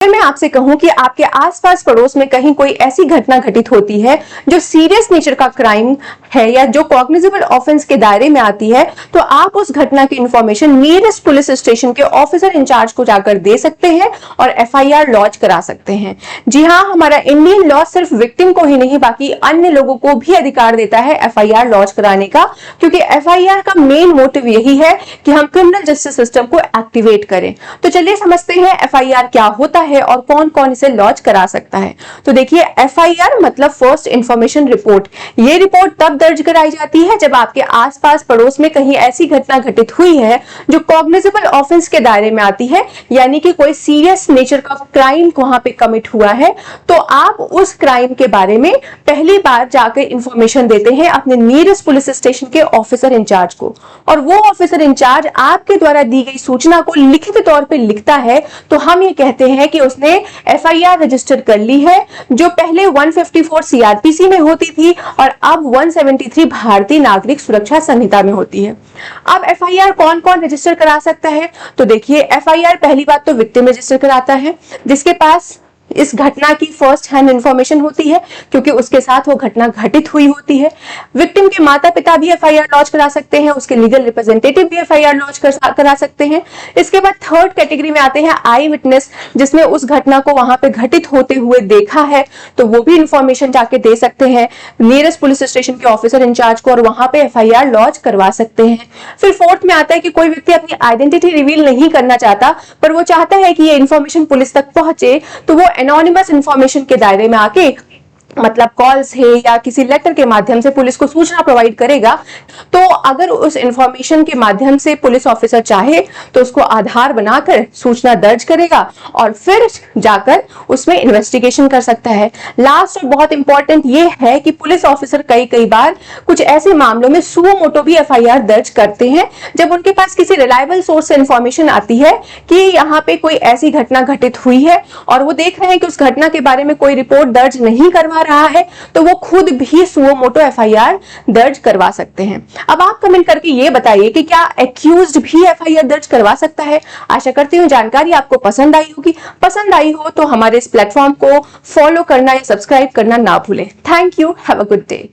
अगर मैं आपसे कहूं कि आपके आसपास पड़ोस में कहीं कोई ऐसी घटना घटित होती है जो सीरियस नेचर का क्राइम है या जो कॉग्निजेबल ऑफेंस के दायरे में आती है, तो आप उस घटना की इंफॉर्मेशन नियरेस्ट पुलिस स्टेशन के ऑफिसर इंचार्ज को जाकर दे सकते हैं और एफआईआर लॉन्च करा सकते हैं। जी हाँ, हमारा इंडियन लॉ सिर्फ विक्टिम को ही नहीं बाकी अन्य लोगों को भी अधिकार देता है एफआईआर लॉन्च कराने का, क्योंकि एफआईआर का मेन मोटिव यही है कि हम क्रिमिनल जस्टिस सिस्टम को एक्टिवेट करें। तो चलिए समझते हैं एफआईआर क्या होता है और कौन कौन इसे लॉन्च करा सकता है। तो देखिए, एफआईआर मतलब फर्स्ट इंफॉर्मेशन रिपोर्ट। ये रिपोर्ट तब दर्ज कराई जाती है जब आपके आसपास पड़ोस में कहीं ऐसी घटना घटित हुई है जो कॉग्निजेबल ऑफेंस के दायरे में आती है, यानी कि कोई सीरियस नेचर का क्राइम वहां पे कमिट हुआ है। तो आप उस क्राइम के बारे में पहली बार जाकर इंफॉर्मेशन देते हैं अपने नियरेस्ट पुलिस स्टेशन के ऑफिसर इंचार्ज को, और वो ऑफिसर इंचार्ज आपके द्वारा दी गई सूचना को लिखित तौर पे लिखता है। तो हम ये कहते हैं कि उसने एफआईआर रजिस्टर कर ली है, जो पहले 154 सीआरपीसी में होती थी और अब 173 भारतीय नागरिक सुरक्षा संहिता में होती है। अब एफआईआर कौन कौन रजिस्टर करा सकता है? तो देखिए, एफआईआर पहली बात तो विक्टिम रजिस्टर कराता है, जिसके पास इस घटना की फर्स्ट हैंड इंफॉर्मेशन होती है, क्योंकि उसके साथ वो घटना घटित हुई होती है। विक्टिम के माता पिता भी एफआईआर लॉन्च करा सकते हैं, उसके लीगल रिप्रेजेंटेटिव भी एफआईआर लॉन्च करा सकते हैं। इसके बाद थर्ड कैटेगरी में आते हैं आई विटनेस, जिसमें उस घटना को वहां पे घटित होते हुए देखा है, तो वो भी इंफॉर्मेशन जाके दे सकते हैं नियरेस्ट पुलिस स्टेशन के ऑफिसर इंचार्ज को और वहां पे एफआईआर लॉन्च करवा सकते हैं। फिर फोर्थ में आता है कि कोई व्यक्ति अपनी आइडेंटिटी रिवील नहीं करना चाहता, पर वो चाहता है कि ये इंफॉर्मेशन पुलिस तक पहुंचे, तो वो एनोनिमस इंफॉर्मेशन के दायरे में आके मतलब कॉल्स है या किसी लेटर के माध्यम से पुलिस को सूचना प्रोवाइड करेगा। तो अगर उस इंफॉर्मेशन के माध्यम से पुलिस ऑफिसर चाहे तो उसको आधार बनाकर सूचना दर्ज करेगा और फिर जाकर उसमें इन्वेस्टिगेशन कर सकता है। लास्ट और बहुत इंपॉर्टेंट ये है कि पुलिस ऑफिसर कई बार कुछ ऐसे मामलों में सुओ मोटो भी एफआईआर दर्ज करते हैं, जब उनके पास किसी रिलायबल सोर्स से इंफॉर्मेशन आती है कि यहाँ पे कोई ऐसी घटना घटित हुई है और वो देख रहे हैं कि उस घटना के बारे में कोई रिपोर्ट दर्ज नहीं करवा रहा है, तो वो खुद भी सुओ मोटो एफआईआर दर्ज करवा सकते हैं। अब आप कमेंट करके ये बताइए कि क्या एक्यूज्ड भी एफआईआर दर्ज करवा सकता है। आशा करती हूँ जानकारी आपको पसंद आई होगी। पसंद आई हो तो हमारे इस प्लेटफॉर्म को फॉलो करना या सब्सक्राइब करना ना भूलें। Thank you, have a good day.